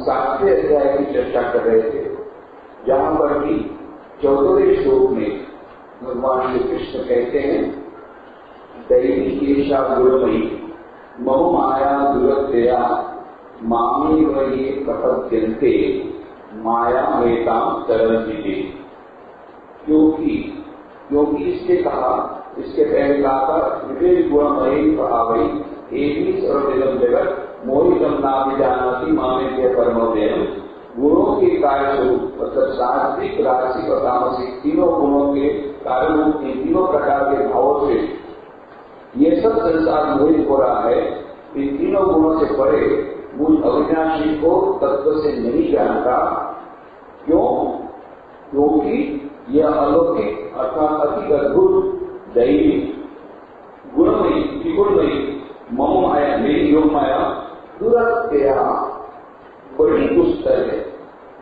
7वें अध्याय की चर्चा कर रहे थे, जहां पर भी 14वें श्लोक में भगवान श्री कृष्ण कहते हैं, दैवी एषा गुणमयी मम माया दुरत्यया मामेव ये प्रपद्यन्ते माया मेताम तरन्ति। क्योंकि इसके कहा, इसके पहले कहा था, विवेक गुणमयी भावई एवं सर्वजगम जगत मोहितम नाभिजानाति मामेत्य परमोदयम। गुणों के कार्य स्वरूप मतलब सात्विक, राजसिक और तामसिक तीनों गुणों के कारण तीनों प्रकार के भावों से ये सब संसार मोहित हो रहा है। इन तीनों गुणों से परे मुझ अविनाशी को तत्व से नहीं जानता। क्यों? क्योंकि यह अलौकिक अर्थात अति अद्भुत दैवी गुणमयी त्रिगुणमयी मम माया मेरी योग माया दुरत्यया बड़ी दुस्तर है,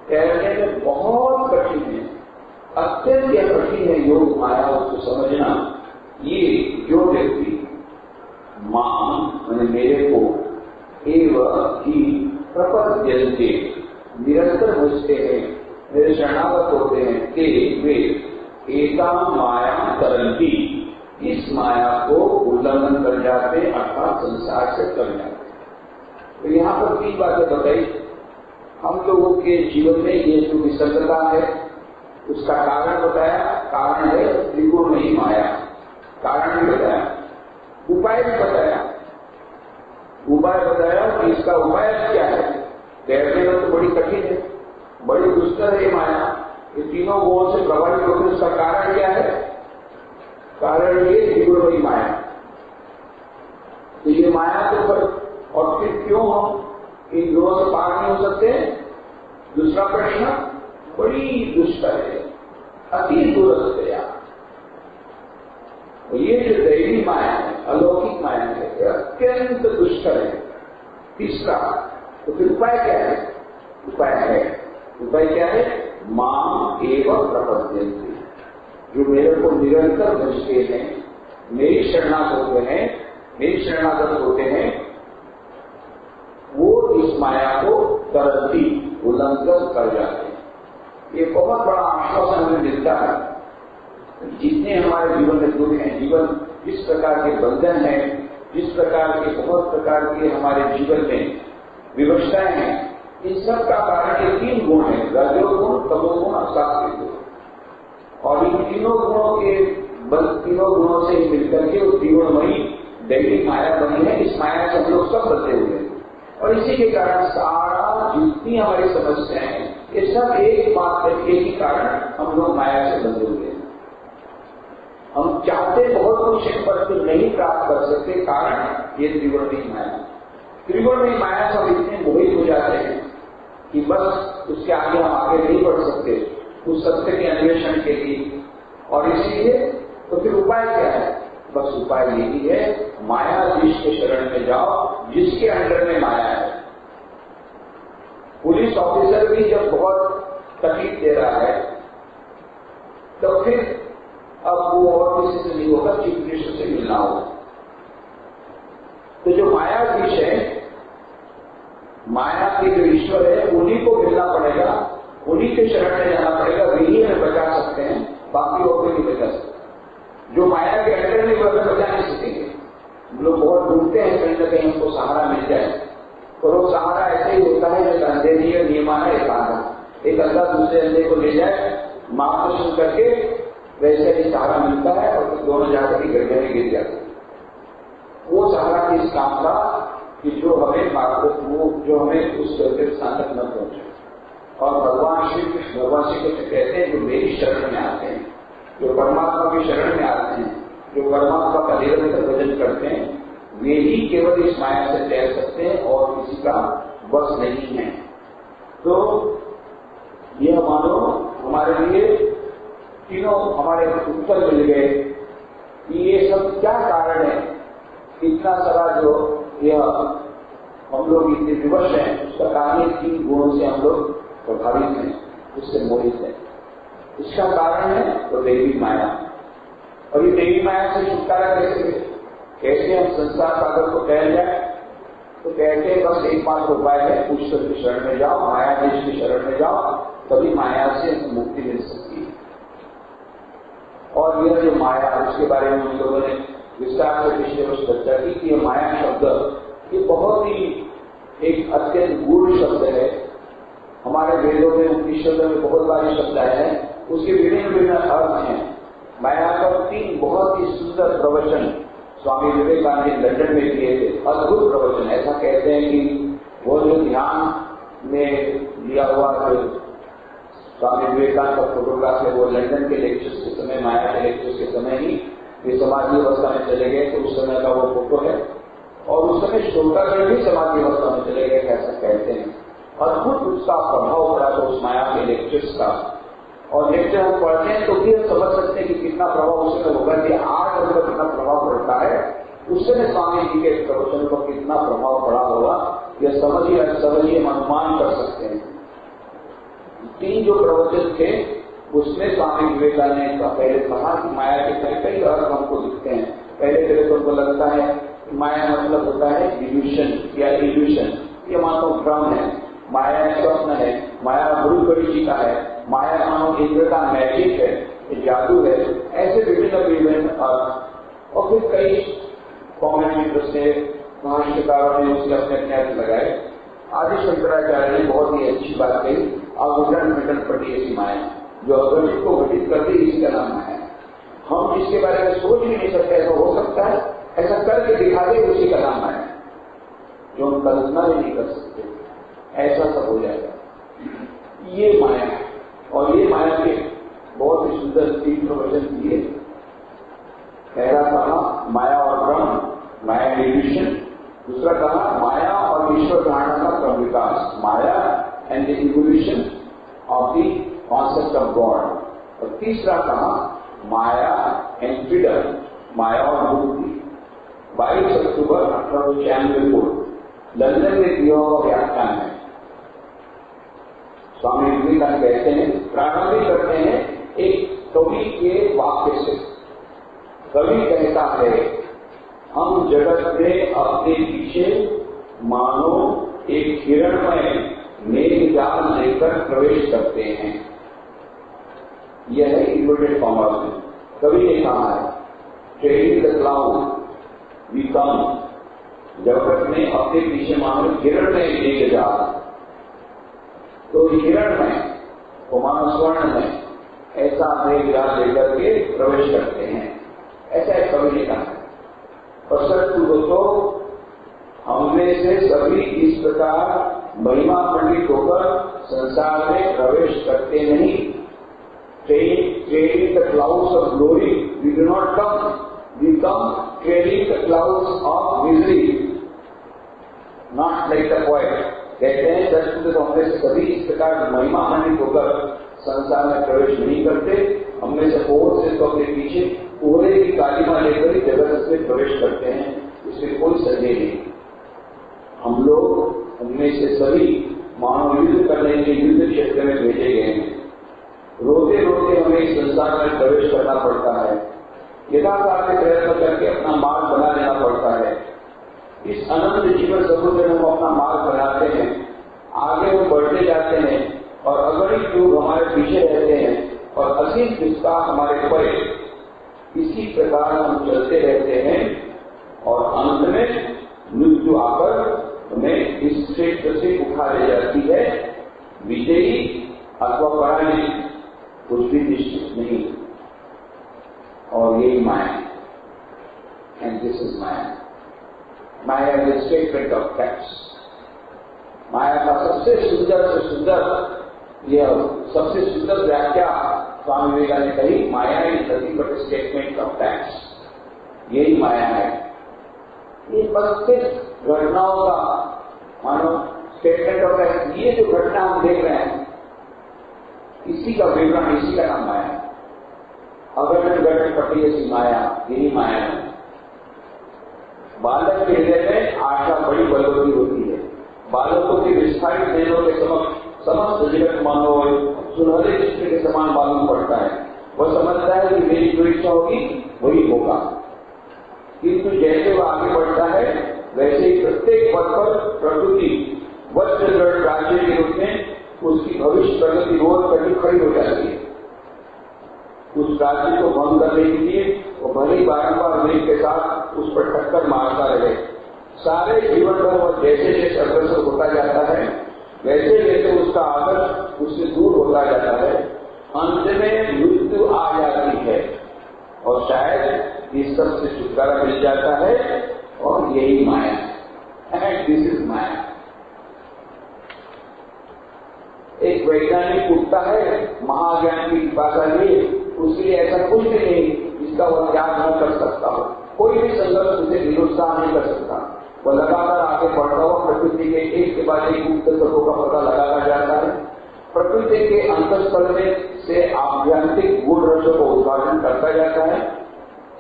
कहने में बहुत कठिन है, अत्यंत कठिन है योग माया उसको समझना। ये जो व्यक्ति मां मेरे को एवं ही प्रपद्यन्ते निरंतर बुझते हैं, मेरे शरणागत होते हैं, ते वे एका माया तरन्ति इस माया को उल्लंघन कर जाते अर्थात संसार से कर जाते। तो यहाँ पर 3 बातें बताई। हम लोगों के जीवन में ये जो विसंगता है उसका कारण बताया, कारण है त्रिगुणमयी माया, कारण भी बताया, उपाय भी बताया। उपाय बताया कि इसका उपाय क्या है, तैरने में तो बड़ी कठिन है, बड़ी दुस्तर है माया, ये तीनों गुणों से प्रभावित होकर उसका कारण क्या है, कारण ये त्रिगुणमयी माया। तो ये माया के ऊपर और फिर क्यों हम इन गुणों से पार नहीं हो सकते? दूसरा प्रश्न, बड़ी दुष्कर है, अति दूरस्थया। ये जो दैवी माया है, अलौकिक माया है, अत्यंत दुष्कर है। तीसरा, तो फिर उपाय क्या है? उपाय क्या है? मां एवं प्रपद्यन्ते, जो मेरे को निरंतर भजते हैं, मेरी शरणागत होते हैं, वो इस माया को तरन्ति उल्लंघन कर जाते हैं। ये बहुत बड़ा आश्वासन हमें मिलता है। जितने हमारे जीवन में दुख हैं, जीवन जिस प्रकार के बंधन हैं, जिस प्रकार के बहुत प्रकार के हमारे जीवन में विवशताएं हैं, इन सब का कारण ये 3 गुण है, रजोगुण, तमोगुण और सात्विक गुण। और इन तीनों गुणों से मिलकर के वो त्रिगुणमयी दैवी माया बनी है। इस माया से हम लोग सब बंधे हुए हैं और इसी के कारण सारा जितनी हमारी समस्याएं हैं ये सब एक ही कारण, हम लोग माया से बंधे हुए हैं। हम चाहते बहुत कुछ है परंतु नहीं प्राप्त कर सकते, कारण ये त्रिगुणमयी माया। त्रिगुणमयी माया से हम इतने मोहित हो जाते हैं कि बस उसके आगे हम आगे नहीं बढ़ सकते उस सत्य के अन्वेषण के लिए। और इसीलिए तो फिर उपाय क्या है? बस उपाय यही है, मायाधीश के शरण में जाओ जिसके अंडर में माया है। पुलिस ऑफिसर भी जब बहुत तकलीफ दे रहा है तो फिर अब वो और किसी से नहीं होगा, चीफ मिनिस्टर से मिलना होगा। तो जो मायाधीश है, माया के जो ईश्वर है, उन्हीं को मिलना पड़ेगा, उन्हीं के शरण में जाना पड़ेगा, वही हमें बचा सकते हैं, बाकी और कोई नहीं बचा सकते। जो माया के अंडर में वो हमें बचा नहीं सकेंगे। हम लोग बहुत ढूंढते हैं कहीं न कहीं हमको सहारा मिल जाए, और वो सहारा ऐसे ही होता है जैसे अंधे नहीं नियमाना एक आधा, एक अंधा दूसरे अंधे को ले जाए मार्गदर्शन करके, वैसे ही सहारा मिलता है और फिर दोनों जाकर के गड्ढे में गिर जाते हैं। वो सहारा किस काम का कि जो हमें उस स्थान तक न पहुंचे। और भगवान श्री कृष्ण कहते हैं जो मेरी शरण में आते हैं, जो परमात्मा की शरण में आते हैं, जो परमात्मा का निरंतर भजन करते हैं, वे ही केवल इस माया से तैर सकते हैं और किसी का बस नहीं है। तो यह मानो हमारे लिए तीनों हमारे उत्तर मिल गए कि ये सब क्या कारण है, इतना सारा जो यह हम लोग इतने विवश हैं, उसका कारण 3 गुणों से हम लोग प्रभावित हैं, उससे मोहित हैं। इसका कारण है तो दैवी माया। और ये दैवी माया से छुटकारा कैसे हम संसार सागर को तैर जाए? तो कहते हैं बस एकमात्र उपाय है ईश्वर की शरण में जाओ, मायादेश की शरण में जाओ, तभी माया से मुक्ति मिल सकती है। और यह जो माया, उसके बारे में हम लोगों ने विस्तार से पिछले वर्ष चर्चा की कि यह माया शब्द ये बहुत ही एक अत्यंत गूढ़ शब्द है। हमारे वेदों में, उपनिषदों में बहुत बार शब्द आए हैं, उसके विभिन्न विभिन्न अर्थ हैं। माया पर 3 बहुत ही सुंदर प्रवचन स्वामी विवेकानंद ने लंदन में किए थे, अद्भुत प्रवचन। ऐसा कहते हैं कि वो जो ध्यान में लिया हुआ जो स्वामी विवेकानंद का फोटोग्राफ है, वो लंदन के लेक्चर्स के समय, माया के लेक्चर्स के समय ही वे समाधि अवस्था में चले गए, तो उस समय का वो फोटो है। और उस समय श्रोतागण भी समाधि अवस्था में चले गए, ऐसा कहते हैं। अद्भुत उसका प्रभाव पड़ा था उस माया के लेक्चर्स का। और लेक्चर हम पढ़ते हैं तो भी हम समझ सकते हैं कि कितना प्रभाव उस समय होगा कि आज अगर कितना प्रभाव पड़ता है, उस समय स्वामी जी के प्रवचन को कितना प्रभाव पड़ा होगा, यह समझिए हम अनुमान कर सकते हैं। 3 जो प्रवचन थे उसमें स्वामी विवेकानंद ने पहले कहा कि माया के कई अर्थ हमको दिखते हैं। पहले तो हमको लगता है माया मतलब होता है इल्यूशन या इल्यूशन, ये मानो भ्रम है, माया स्वप्न है, माया गुरु जी का है, माया मानो इंद्र का मैजिक है, जादू है, ऐसे विभिन्न अर्थ। और फिर कई कॉमेंटेटर्स ने, भाष्यकारों ने उसके अपने अर्थ लगाए। आदि शंकराचार्य ने बहुत ही अच्छी बात कही, अघटन घटन पटी ऐसी माया जो अघटित को घटित करती, इसी का नाम है। हम जिसके बारे में सोच भी नहीं सकते ऐसा हो सकता है, ऐसा करके दिखा दे, उसी का नाम है। जो हम कल्पना भी नहीं कर सकते, ऐसा सब हो जाएगा। ये माया है। और ये माया के बहुत ही सुंदर 3 प्रवचन दिए। पहला कहा माया और ब्रह्म, माया इल्यूशन। दूसरा कहा माया और ईश्वर धारणा का क्रम विकास, maya and the evolution of the concept of God. और तीसरा कहा माया एंड फ्रीडम, माया और मुक्ति। 22 अक्टूबर 1896 को लंदन में दिया हुआ व्याख्यान है। स्वामी विवेकानंद कहते हैं, प्रारंभ करते हैं एक कवि के वाक्य से। कवि कहता है, हम जगत में अपने पीछे मानो एक हिरणमय मेघ जाल लेकर प्रवेश करते हैं। यह है इन्वर्टेड कॉमर्स में कवि ने कहा है, trailing the cloud we come, जगत में अपने पीछे मानो हिरणमय मेघ जाल। तो हिरण में वो मानो स्वर्ण में ऐसा मेघ जाल लेकर के प्रवेश करते हैं, ऐसा एक कवि ने कहा। और सच तो हमने से सभी इस प्रकार महिमा पंडित होकर संसार में प्रवेश करते नहीं। Trailing the clouds of glory we do not come, we come trailing the clouds of misery, not like the point. कहते हैं सच तो हमने से सभी इस प्रकार महिमा पंडित होकर संसार में प्रवेश नहीं करते। हमने से बहुत से तो अपने पीछे कोहरे की कालिमा लेकर ही जगत में प्रवेश करते हैं, इसमें कोई संदेह नहीं। हम लोग उनमें से सभी मानव युद्ध करने के युद्ध क्षेत्र में भेजे गए हैं। रोते रोते हमें इस संसार में प्रवेश करना पड़ता है, यथाकाल से प्रयत्न करके अपना मार्ग बना लेना पड़ता है। इस अनंत जीवन समुद्र में हम अपना मार्ग बनाते हैं, आगे हम बढ़ते जाते हैं और अगणित युग हमारे पीछे रहते हैं और असीम विस्तार हमारे परे। इसी प्रकार हम चलते रहते हैं और अंत में मृत्यु आकर हमें इस क्षेत्र से उठा ले जाती है। विजयी अथवा पराजित कुछ भी निश्चित नहीं। और यही माया, and this is maya. Maya is statement of facts. माया का सबसे सुंदर से सुंदर, यह सबसे सुंदर व्याख्या स्वामी विवेकानंद ने कही, maya is nothing but statement of facts. यही माया है। ये बस सिर्फ घटनाओं का मानो स्टेटमेंट ऑफ फैक्ट। ये जो घटना हम देख रहे हैं, इसी का विवरण, इसी का नाम माया। अगर घटन पटी ऐसी माया, यही माया है। बालक के हृदय में आशा बड़ी बलवती होती है। बालकों की विस्तारित नयनों के समस्त जगत मानो सुनहरे चित्र के समान मालूम पड़ता है। वह समझता है कि मेरी जो इच्छा होगी वही होगा। किंतु जैसे वह आगे बढ़ता है वैसे ही प्रत्येक पद पर प्रकृति वज्र जड़ राज्य के रूप में उसकी भविष्य प्रगति रोज कभी खड़ी हो जाती है। उस राज्य को भंग करने के लिए वो भले बारंबार वेग के साथ उस पर टक्कर मारता रहे। सारे जीवन भर वह जैसे जैसे अग्रसर होता जाता है वैसे वैसे उसका आदर्श उससे दूर होता जाता है। अंत में मृत्यु आ जाती है और शायद इस सब से छुटकारा मिल जाता है और यही माया है। एंड दिस इज माया। एक वैज्ञानिक उठता है महाज्ञान की भाषा में, उसके लिए ऐसा कुछ भी नहीं जिसका वह त्याग न कर सकता हो। कोई भी संघर्ष उसे निरुत्साह नहीं कर सकता। वह लगातार आगे बढ़ता हुआ प्रकृति के एक के बाद एक गुप्त तत्वों का पता लगाता जाता है। प्रकृति के अंतस्थल में से आभ्यंतरिक गुण रसों को उत्पादन करता जाता है।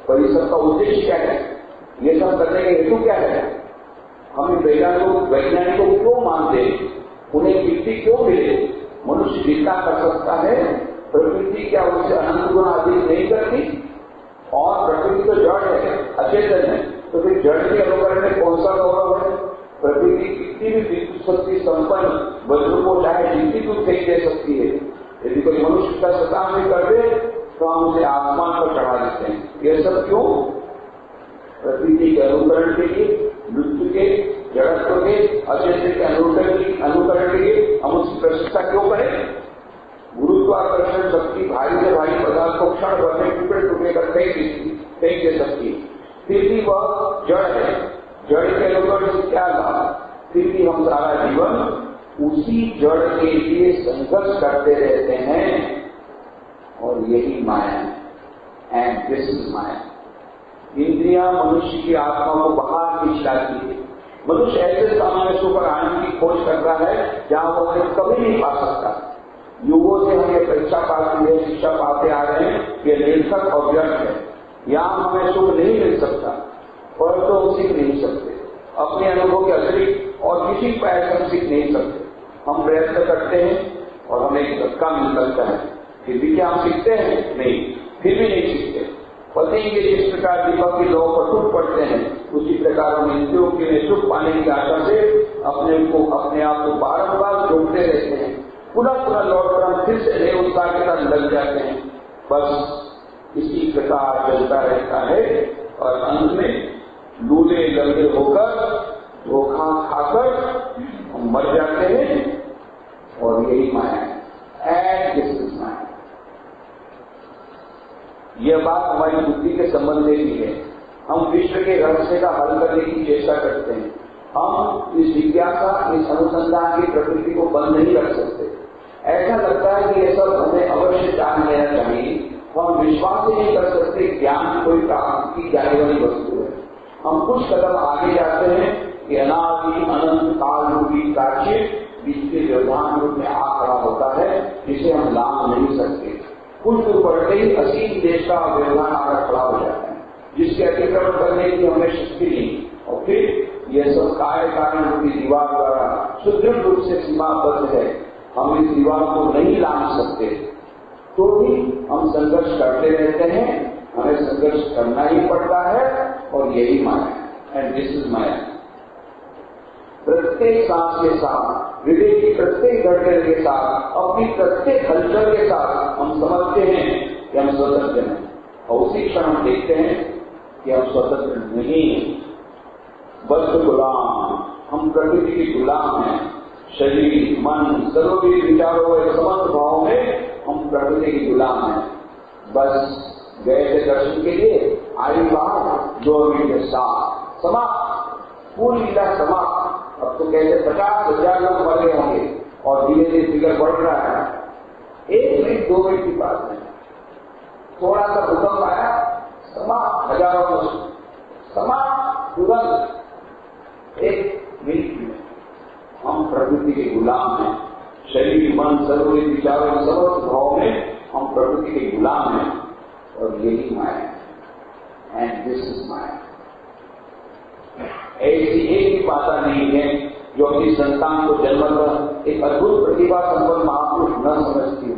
पर इस सबका उद्देश्य क्या है? ये सब करने का हेतु क्या है? हम वैज्ञानिकों को क्यों मानते हैं? उन्हें कीर्ति क्यों मिले? मनुष्य जितना कर सकता है प्रकृति क्या उससे अनंत गुण अधिक नहीं करती? और प्रकृति तो जड़ है, अचेतन है, तो फिर जड़ के अनुकरण में कौन सा गौरव है? प्रकृति कितनी भी विद्युत शक्ति संपन्न वज्र को चाहे जितनी दूर फेंक दे सकती है। यदि कोई मनुष्य का सताम भी कर दे तो हम उसे आसमान पर चढ़ा देते हैं। यह सब क्यों? प्रकृति के अनुकरण के लिए, मृत्यु के, जड़त्व के, अचेतन के अनुकरण के लिए हम उसकी प्रशंसा क्यों करें? गुरुत्वाकर्षण शक्ति भारी से भारी पदार्थ को क्षण भर में टुकड़े टुकड़े कर फेंक दे सकती है, फिर भी वह जड़ है। जड़ के अनुकरण से क्या लाभ? फिर भी हम सारा जीवन उसी जड़ के लिए संघर्ष करते रहते हैं और यही माया है। एंड दिस इज माया। इंद्रियां मनुष्य की आत्मा को बाहर खींच लाती है। मनुष्य ऐसे सामने पर आने की खोज करता है जहां वो उन्हें कभी नहीं पा सकता। युगों से हम ये परीक्षा पाते हैं, शिक्षा पाते आ रहे हैं, ये निरर्थक और व्यर्थ है। यहां हमें सुख नहीं मिल सकता और तो हम सीख नहीं सकते। अपने अनुभव के अतिरिक्त और किसी प्रयास हम सीख नहीं सकते। हम प्रयत्न करते हैं और हमें एक धक्का मिल सकता है, फिर भी क्या हम सीखते हैं? नहीं, फिर भी नहीं सीखते। पति के जिस प्रकार दीपक की लौ पर टूट पड़ते हैं, उसी प्रकार हम इंद्रियों के सुख पाने की आशा से अपने आप को बारंबार जोड़ते रहते हैं। पुनः पुनः लौटकर हम फिर से नए उत्साह के साथ लग जाते हैं। बस इसी प्रकार चलता रहता है और अंत में लूले लंगे होकर धोखा खाकर हम मर जाते हैं और यही माया है। दिस इज माया। यह बात हमारी बुद्धि के संबंध में भी है। हम विश्व के रहस्य का हल करने की चेष्टा करते हैं। हम इस जिज्ञासा, इस अनुसंधान की प्रकृति को बंद नहीं रख सकते। ऐसा लगता है कि यह सब हमें अवश्य जान लेना चाहिए। हम विश्वास ही नहीं कर सकते ज्ञान की कोई प्राप्त की जाने वाली वस्तु है। हम कुछ कदम आगे जाते हैं कि अनादि अनंत काल रूपी प्राच्य बीच के व्यवधान रूप में आ खड़ा होता है, जिसे हम लांघ नहीं सकते। कुछ दूर बढ़ते ही असीम देश का व्यवधान आकर खड़ा हो जाता है, जिसके अतिक्रमण करने की हमें शक्ति नहीं। और फिर यह सब कार्य कारण रूपी दीवार द्वारा सुदृढ़ रूप से सीमाबद्ध है। हम इस दीवार को नहीं लांघ सकते, तो भी हम संघर्ष करते रहते हैं। हमें संघर्ष करना ही पड़ता है और यही माया है। एंड दिस इज माया। प्रत्येक सांस के साथ, विवेक की प्रत्येक धड़कन के साथ, अपनी प्रत्येक हलचल के साथ हम समझते हैं कि हम स्वतंत्र हैं और उसी क्षण हम देखते हैं कि हम स्वतंत्र नहीं हैं, बस गुलाम। हम प्रकृति के गुलाम हैं। शरीर, मन, सर्वविध विचारों और समस्त भावों में हम प्रकृति के गुलाम हैं। बस गए थे दर्शन के लिए, आई बात 2 मिनट के साथ समाप्त, पूरी लीला समाप्त। अब तो कहते 50,000 लोग मर गए होंगे और धीरे धीरे फिगर बढ़ रहा है। 1 मिनट 2 मिनट की बात नहीं। थोड़ा सा भूकंप आया, समाप्त, हजारों लोग समाप्त, तुरंत 1 मिनट में। हम प्रकृति के गुलाम हैं। शरीर, मन, सर्वविध विचारों, समस्त भाव में हम प्रकृति के गुलाम हैं और यही माया है। एंड दिस इज माया। ऐसी एक भी माता नहीं है जो अपनी संतान को जन्मतः एक अद्भुत प्रतिभा संपन्न महापुरुष न समझती हो।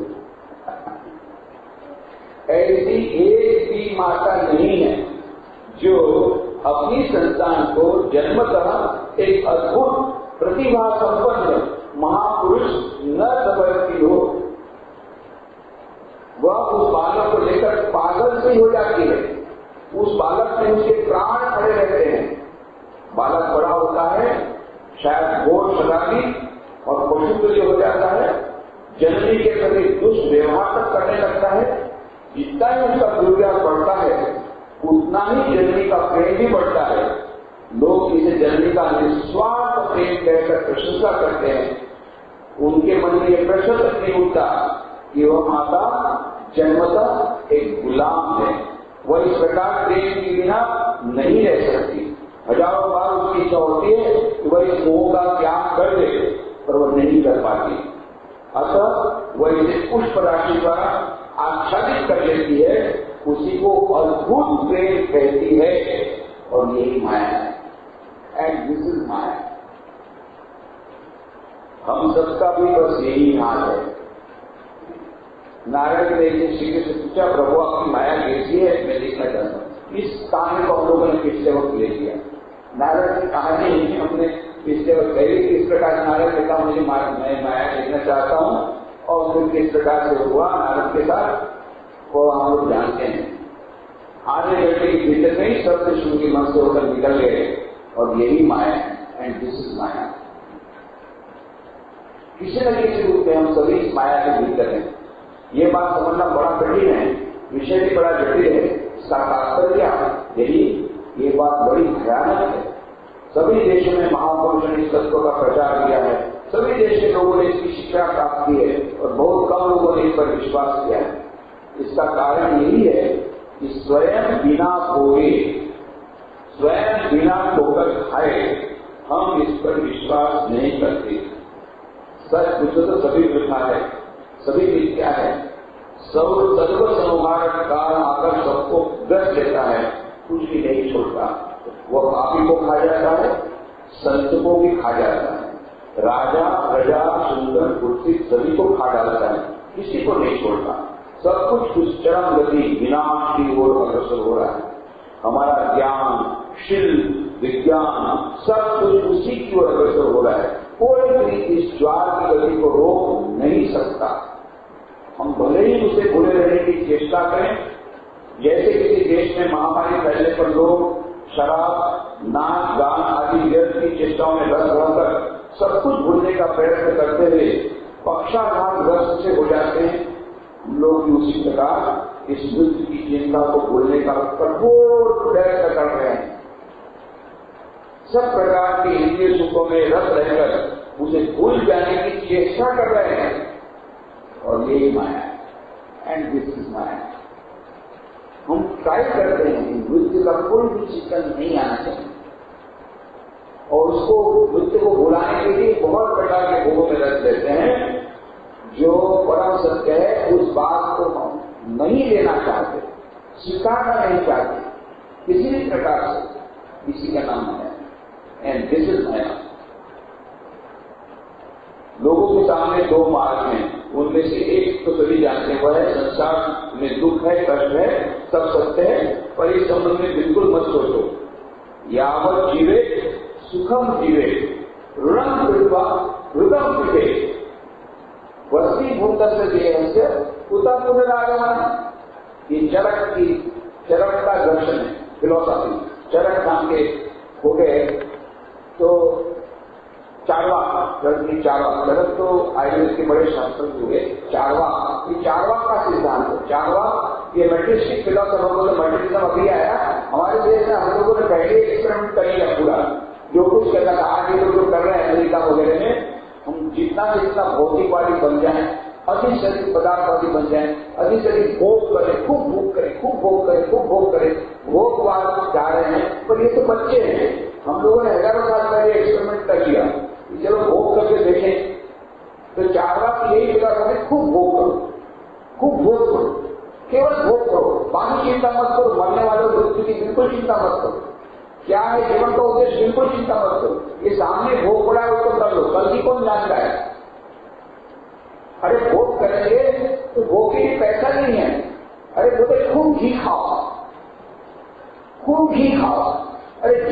ऐसी एक भी माता नहीं है जो अपनी संतान को जन्मतः एक अद्भुत प्रतिभा संपन्न महापुरुष न समझती हो, वह उस बालक को लेकर पागल से हो जाती है। उस बालक में उसके प्राण खड़े रहते हैं। बालक बड़ा होता है, शायद घोर शराबी और पशुप्रिय हो जाता है, जननी के प्रति दुष्व्यवहार तक करने लगता है। जितना ही उसका दुर्व्यवहार बढ़ता है उतना ही जननी का प्रेम भी बढ़ता है। लोग इसे जननी का निस्वार्थ प्रेम कहकर प्रशंसा करते हैं। उनके मन में यह प्रश्न तक नहीं उठता कि वह माता जन्मतः एक गुलाम है, वह इस प्रकार प्रेम के बिना नहीं रह सकती। हजारों बार उसकी इच्छा होती है कि वह इस मोह का त्याग कर दे, पर वह नहीं कर पाती। अतः वह इसे पुष्प राशि द्वारा आच्छादित कर लेती है, उसी को अद्भुत प्रेम कहती है, और यही माया है। एंड दिस इज माया। हम सबका भी बस यही हाल है। नारायण ने श्री कृष्ण से पूछा, प्रभु आपकी माया कैसी है, मैं देखना चाहता हूं। इस कहानी को हम लोगों ने पिछले वक्त ले लिया। नारायण की कहानी हमने पिछले वक्त कही कि इस प्रकार नारायण ने कहा मैं माया देखना चाहता हूं, और फिर किस प्रकार से हुआ नारद के साथ वो हम लोग जानते हैं। आधे घंटे के भीतर में ही सब कृष्ण की मन से होकर निकल गए, और यही माया है। एंड दिस इज माया। किसी न किसी रूप में हम सभी इस माया के भीतर हैं। ये बात समझना बड़ा कठिन है, विषय भी बड़ा जटिल है। इसका तात्पर्य यही, ये बात बड़ी भयानक है। सभी देशों में महापुरुषों ने इस तत्व का प्रचार किया है, सभी देश के लोगों ने इसकी शिक्षा प्राप्त की है, और बहुत कम लोगों ने इस पर विश्वास किया है। इसका कारण यही है कि स्वयं बिना भोगे, स्वयं बिना ठोकर खाए हम इस पर विश्वास नहीं करते। सच पूछो तो सभी वृथा है, सभी मिथ्या है। सर्व संहारक काल आकर सबको ग्रस लेता है, कुछ भी नहीं छोड़ता। वह पापी को खा जाता है, संत को भी खा जाता है, राजा प्रजा सुंदर कुर्सित सभी को खा डालता है, किसी को नहीं छोड़ता। सब कुछ उस चरम गति विनाश की ओर अग्रसर हो रहा है। हमारा ज्ञान, शिल्प, विज्ञान सब कुछ उसी की ओर अग्रसर हो रहा है। कोई भी इस ज्वार की गति को रोक नहीं सकता। हम भले ही उसे भूले रहने की चेष्टा करें, जैसे किसी देश में महामारी फैलने पर लोग शराब, नाच गान आदि व्यर्थ की चेष्टाओं में रत रहकर सब कुछ भूलने का प्रयत्न करते हुए पक्षाघातग्रस्त से हो जाते हैं। हम लोग भी उसी प्रकार इस मृत्यु की चिंता को भूलने का कठोर प्रयत्न कर रहे हैं। सब प्रकार के इंद्रिय सुखों में रत रहकर उसे भूल जाने की चेष्टा कर रहे हैं, और यही माया है। एंड दिस इज माया। हम ट्राई करते हैं कि मृत्यु का कोई भी चिंतन नहीं आना चाहिए, और उसको मृत्यु को भुलाने के लिए बहुत प्रकार के भोगों में रख देते हैं। जो परम सत्य है उस बात को हम नहीं लेना चाहते, स्वीकारना नहीं चाहते किसी भी प्रकार से। इसी का नाम है एंड दिस इज माया। लोगों के सामने दो मार्ग हैं, उनमें से एक तो सभी जानते हैं, वह है संसार में दुख है, कष्ट है, सब सत्य है, पर इस संबंध में बिल्कुल मत सोचो। यावत जीवे सुखम जीवे, ऋणम कृत्वा हृदम पिबे, वसीभूत से देहस्य उता पुनरागमन। ये चरक का दर्शन है, फिलोसॉफी। चरक नाम के हो गए तो चारवाक, चरक तो आयुर्वेद के बड़े शास्त्र हुए। चारवाक, ये चारवाक का सिद्धांत है। चारवाक ये मेट्रिस्टिक फिलोसफर को, तो मेट्रिज्म अभी आया हमारे देश में। हम लोगों ने पहले एक्सपेरिमेंट कर लिया पूरा, जो कुछ करना था। आज ये लोग जो कर रहे हैं अमेरिका वगैरह में, हम जितना से जितना भौतिकवादी बन जाए, अधिक से अधिक पदार्थवादी बन जाए, अधिक से अधिक भोग करें, खूब भोग करें, खूब भोग करें, खूब भोग करें, भोगवाद जा रहे हैं। पर ये तो बच्चे हैं। हम लोगों ने हजारों साल पहले एक्सपेरिमेंट कर लिया, चलो भोग करके देखें। तो चारवाक यही जगह करें, खूब भोग करो, खूब भोग करो, केवल भोग करो, बाकी चिंता मत करो। मरने वालों मृत्यु की बिल्कुल चिंता मत करो। क्या है जीवन का उद्देश्य, बिल्कुल चिंता मत करो। ये सामने भोग पड़ा है उसको कर लो, कल की कौन जानता है। अरे भोग करेंगे तो भोग के लिए पैसा नहीं है। अरे बोले खूब घी खाओ, खूब घी खाओ,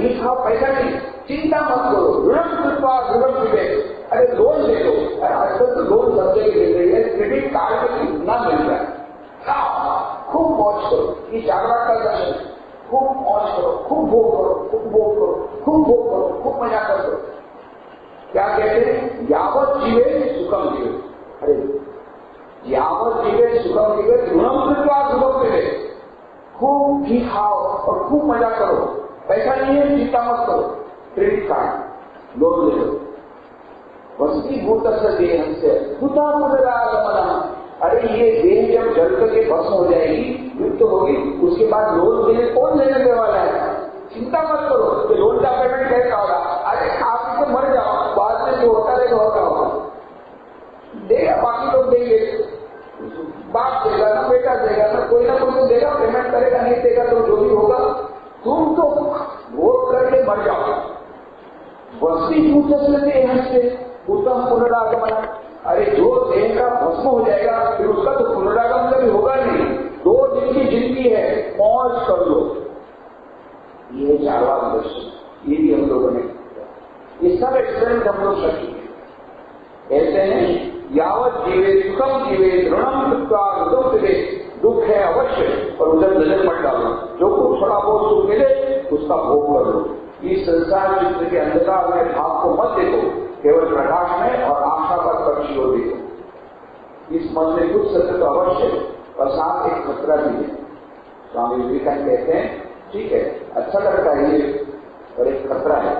घी खाओ, पैसा नहीं, चिंता मत करो, ऋणम कृत्वा ऋणम विवेक, अरे लोन ले लो। आजकल तो लोन सब जगह मिल रही है, क्रेडिट कार्ड में कितना मिल रहा है, खाओ, खूब मौज करो। ये चारवाक का दर्शन है, खूब मौज करो, खूब भोग करो, खूब भोग करो, खूब भोग करो, खूब मजा करो। क्या कहते हैं, यावत जीवे सुखम जीवे। अरे यावत जीवे सुखम जीवे, ऋणम कृत्वा ऋणम विवेक, खूब घी खाओ और खूब मजा करो। पैसा नहीं है, चिंता मत करो, क्रेडिट कार्ड लोन ले लो। वस्ती भूत देह हमसे भूता पुनरागमन। अरे ये देह जब जल करके भस्म हो जाएगी, युक्त होगी, उसके बाद लोन देने कौन लेने वाला है? चिंता मत करो कि लोन का पेमेंट कैसा होगा। अरे आप इसे मर जाओ, बाद में जो होता रहेगा होगा, देगा, बाकी लोग देंगे, बाप देगा ना, बेटा देगा ना, कोई ना कोई तो देगा, पेमेंट करेगा, नहीं देगा तो जो भी होगा, तुम तो वोट करके मर जाओ। वस्ती भूत से उत्तम पुनरागमन। अरे जो देह का भस्म हो जाएगा फिर उसका तो पुनरागमन कभी होगा नहीं। 2 दिन की जिंदगी है, मौज कर लो। ये चारवाक दर्शन, ये भी हम लोगों ने, ये सब एक्सपेरिमेंट हम लोग कर चुके। कहते हैं यावत जीवे सुखम जीवे ऋणम कृत्वा ऋणम विवेक। दुख है अवश्य, और उधर नजर मत डालो, जो कुछ थोड़ा बहुत सुख मिले उसका भोग कर लो। इस संसार चित्र के अंधकार में भाव को मत देखो, केवल प्रकाश में और आशा पर पक्षी हो देखो। इस मन में कुछ सत्य तो अवश्य, और साथ एक खतरा भी है। स्वामी विवेकानंद कहते हैं ठीक है, अच्छा लगता है ये, और एक खतरा है।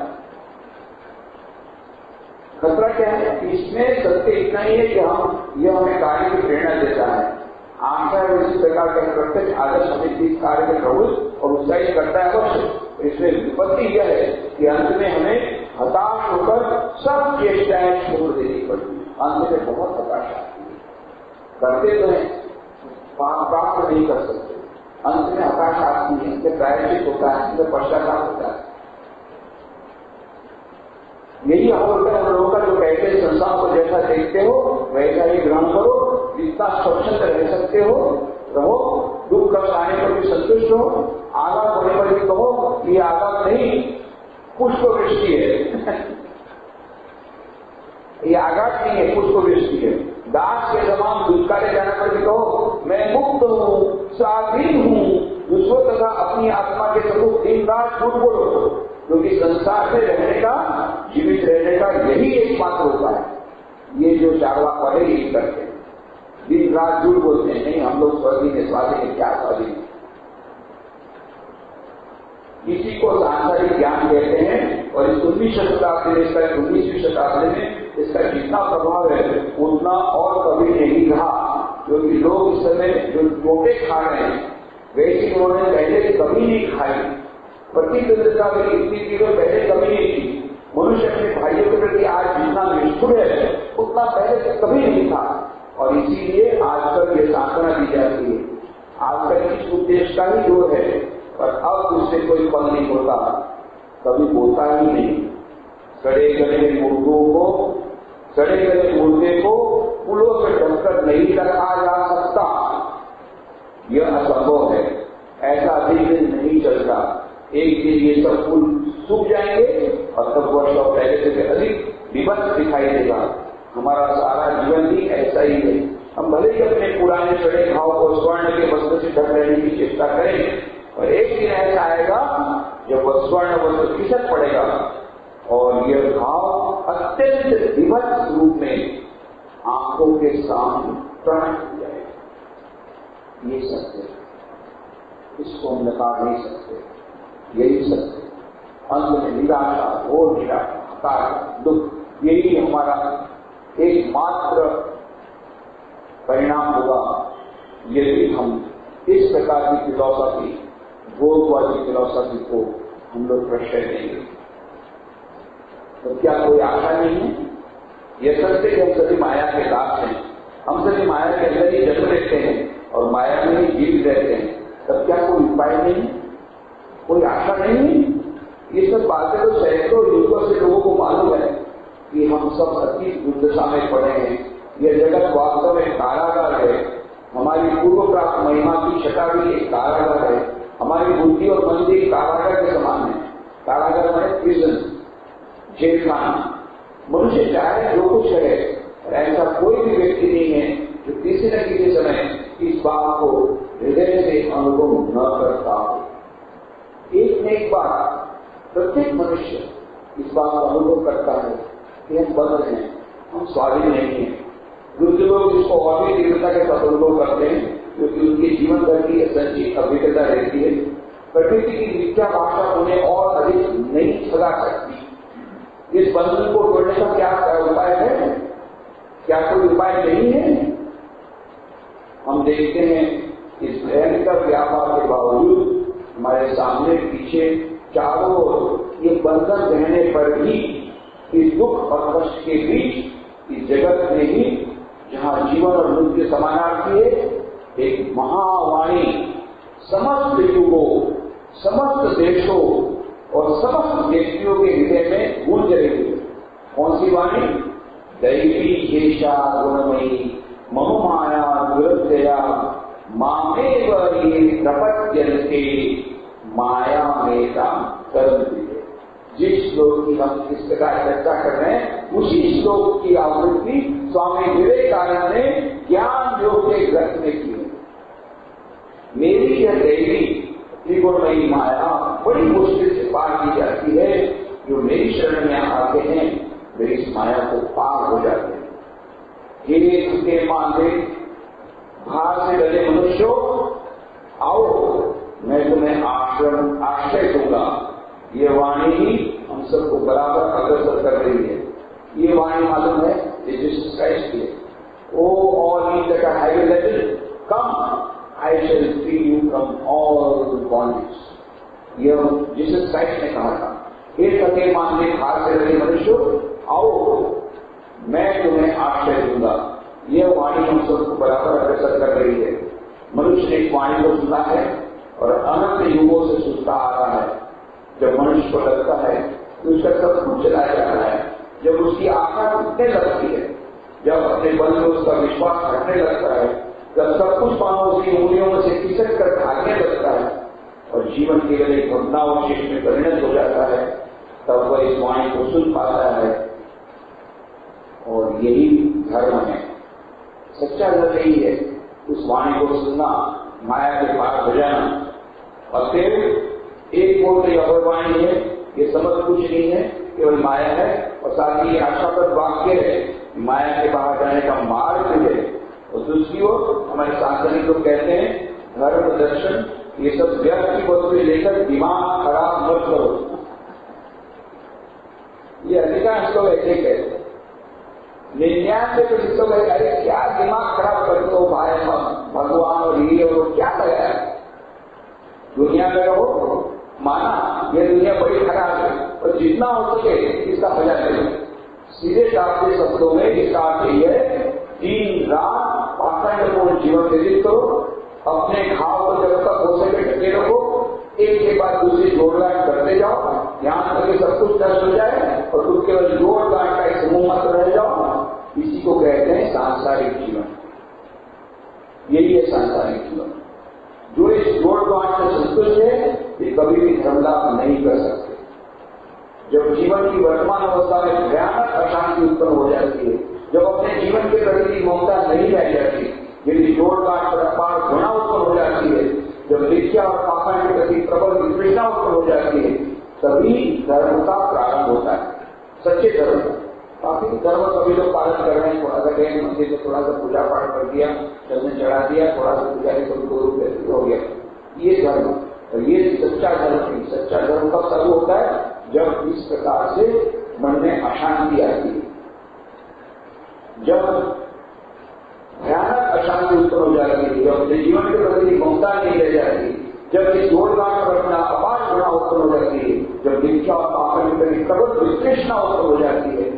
खतरा क्या है? इसमें सत्य इतना ही है कि यह हमें कार्य की प्रेरणा देता है। आशा इसी प्रकार के प्रत्येक आदर्श हमें इस कार्य में प्रभुत्व और उत्साहित करता है अवश्य। इसमें विपत्ति यह है कि अंत में हमें हताश होकर सब चेष्टाएं छोड़ देनी पड़ती है। अंत में बहुत हताशा आती है, करते तो हैं, प्राप्त नहीं कर सकते, अंत में हताशा आती है, इसमें प्रायश्चित होता है, इसमें पश्चाताप होता है। यही हाल होता है हम लोगों का, जो कहते हैं संसार को जैसा देखते हो वैसा ही ग्रहण करो, जितना स्वच्छंद रह सकते हो रहो, दुख कष्ट आने पर भी संतुष्ट हो, आघात होने पर भी कहो ये आघात नहीं, पुष्प वृष्टि है ये आघात नहीं है, पुष्प वृष्टि है। दास के समान दुष्कार्य जाने पर भी कहो मैं मुक्त हूं, स्वाधीन हूं, विश्व तथा अपनी आत्मा के समुख दिन रात झूठ बोलो, क्योंकि संसार में रहने का, जीवित रहने का यही एकमात्र उपाय है। ये जो चारवाक वाले यही करते हैं, दिन रात झूठ बोलते हैं, नहीं हम लोग स्वाधीन है, स्वाधीन है, क्या स्वाधीन है? इसी को सांसारिक ज्ञान कहते हैं। और इस 19वीं शताब्दी में, इसका 19वीं शताब्दी में इसका जितना प्रभाव है उतना और कभी नहीं रहा, क्योंकि लोग इस समय जो चोटें खा रहे हैं वैसी उन्होंने पहले कभी नहीं खाई। प्रतिद्वंद्विता में इतनी चीजें पहले कभी नहीं थी। मनुष्य अपने भाइयों के प्रति आज जितना निष्ठुर है उतना पहले कभी नहीं था, और इसीलिए आजकल ये सांत्वना दी जाती है। आजकल इस उद्देश्य का ही जोर है, और अब उससे कोई फल नहीं होता, कभी बोलता ही नहीं। सड़े गले मुर्दे को फूलों से ढककर नहीं रखा जा सकता, यह असंभव है, ऐसा अधिक दिन नहीं चलता। एक दिन ये सब फूल सूख जाएंगे और तब वर्षों पहले से अधिक विभत्स दिखाई देगा। हमारा सारा जीवन भी ऐसा ही है। हम भले ही अपने पुराने सड़े घाव को स्वर्ण के वस्त्र से ढक रहने की चेष्टा करें, और एक दिन ऐसा आएगा जब वह स्वर्ण वस्त्र खिसक पड़ेगा और यह घाव अत्यंत विभत्स रूप में आंखों के सामने प्रकट हो जाएगा। ये सत्य, इसको हम नकार नहीं सकते, यही सत्य। अंत में निराशा, घोर निराशा, हताशा, दुख, यही हमारा एकमात्र परिणाम होगा यदि हम इस प्रकार की फिलॉसफी, भोगवादी फिलॉसफी को हम लोग प्रश्रय देंगे। तो क्या कोई आशा नहीं है? यह सत्य कि हम सभी माया के दास हैं, हम सभी माया के अंदर ही जन्म लेते हैं और माया में ही जीवित रहते हैं, तब क्या कोई उपाय नहीं, कोई आशा नहीं? ये सब बातें तो सैकड़ों युगों से लोगों को मालूम है कि हम सब अति दुर्दशा में पड़े हैं। यह जगत वास्तव में कारागार है, हमारी पूर्व प्राप्त महिमा की छटा भी एक कारागार है, हमारी बुद्धि और मन भी कारागार के समान है। कारागार माने प्रिजन, जेल खाना। मनुष्य चाहे जो कुछ करे, ऐसा कोई भी व्यक्ति नहीं है जो किसी न किसी समय इस बात को हृदय से अनुभव न करता हो। एक न एक बार प्रत्येक मनुष्य इस बात का अनुभव करता है कि हम बंद हैं, हम स्वाधीन नहीं हैं। दूसरे लोग इसको और भी तीव्रता के साथ अनुभव करते हैं क्योंकि उनके जीवन भर की संचित अभिज्ञता रहती है। प्रकृति की मिथ्या भाषा उन्हें और अधिक नहीं छगा सकती। इस बंधन को तोड़ने का क्या उपाय है? क्या कोई उपाय नहीं है? हम देखते हैं इस भयंकर व्यापार के बावजूद हमारे सामने पीछे चारों ओर ये बंधन रहने पर भी इस दुख और कष्ट के बीच इस जगत में ही जहां जीवन और मृत्यु समानार्थी है, एक महावाणी समस्त युगों, समस्त देशों और समस्त व्यक्तियों के हृदय में गूंज रही है। कौन सी वाणी? दैवी येषा गुणमयी मम माया दुरत्यया मामेव ये प्रपद्यन्ते माया मेता करन्ति। जिस श्लोक की हम इस प्रकार चर्चा कर रहे हैं उसी श्लोक की आवृत्ति स्वामी विवेकानंद ने ज्ञान योग के ग्रंथ में की है। मेरी यह दैवी त्रिगुणमयी माया बड़ी मुश्किल से पार की जाती है। जो मेरी शरण में आते हैं वे इस माया को पार हो जाते हैं। हे उसके मांगे भार से डरे मनुष्यों, आओ मैं तुम्हें आश्रय दूंगा। ये वाणी ही हम सबको बराबर अग्रसर कर रही है। ये वाणी मालूम है ये जीसस क्राइस्ट की है। ओ all ye that are heavy laden, come, I shall free you from all bondage। यह जीसस क्राइस्ट ने कहा था। हे थके मांगे भार से डरे मनुष्यों, आओ मैं तुम्हें आश्रय दूंगा। यह वाणी हम सबको बराबर अग्रसर कर रही है। मनुष्य ने इस वाणी को सुना है और अनंत युगों से सुनता आ रहा है। जब मनुष्य को लगता है कि उसका सब कुछ चला जा रहा है, जब उसकी आशा टूटने लगती है, जब अपने बल में उसका विश्वास हटने लगता है, जब सब कुछ मानो उसकी उंगलियों में से खिसक कर भागने लगता है और जीवन केवल एक भग्नावशेष में परिणत हो जाता है, तब वह इस वाणी को सुन पाता है। और यही धर्म है, सच्चा धर्म यही है, उस वाणी को सुनना, माया के पार हो जाना। और फिर एक ओर तो यह वाणी है, ये समझ कुछ नहीं है, केवल माया है। और साथ ही आशाप्रद वाक्य है, माया के बाहर जाने का मार्ग है। और दूसरी ओर हमारे सांसनिक लोग कहते हैं धर्म दर्शन ये सब व्यर्थ की वस्तु लेकर दिमाग खराब मत करो। ये अधिकांश लोग ऐसे कहते हैं। 99% लोग अरे क्या दिमाग खराब करते हो भाई, भगवान और ये और क्या लगाया, दुनिया में रहो, माना ये दुनिया बड़ी खराब है और जितना हो सके इसका मजा करो। सीधे साधे शब्दों में इसका अर्थ यह है, दिन रात पाखंडपूर्ण जीवन व्यतीत करो, अपने घाव को जब तक हो सके ढके रखो, एक के बाद दूसरी जोड़गांठ करते जाओ, यहां तक सब कुछ नष्ट हो जाए और तुम केवल जोड़गांठ का एक समूह मत रह जाओ। इसी को कहते हैं सांसारिक जीवन। यही है सांसारिक जीवन। जो इस जोड़गांठ से संतुष्ट है ये कभी भी धर्म लाभ नहीं कर सकते। जब जीवन की वर्तमान अवस्था में भयानक अशांति उत्पन्न हो जाती है, जब अपने जीवन के प्रति ममता नहीं रह जाती, यदि जोड़गांठ पर अपार घृणा उत्पन्न हो जाती है, जब मिथ्या और पाखंड के प्रति प्रबल वितृष्णा उत्पन्न हो जाती है, तभी धर्म का प्रारंभ होता है, सच्चे धर्म का। बाकी धर्म सभी लोग पालन कर रहे हैं। थोड़ा सा गए मंदिर में, थोड़ा सा पूजा पाठ कर दिया, चंदन चढ़ा दिया, थोड़ा सा पूजा के कभी 2 रुपये हो गया, ये धर्म। और ये सच्चा धर्म नहीं। सच्चा धर्म कब शुरू होता है? जब इस प्रकार से मन में अशांति आती है, जब भयानक अशांति उत्पन्न हो जाती है, जब जीवन के प्रति ममता नहीं रह जाती, जब इस जोड़गांठ पर अपना अपार गुणा उत्पन्न हो जाती है, जब मिथ्या और पाखंड के प्रति प्रबल वितृष्णा उत्पन्न हो जाती है,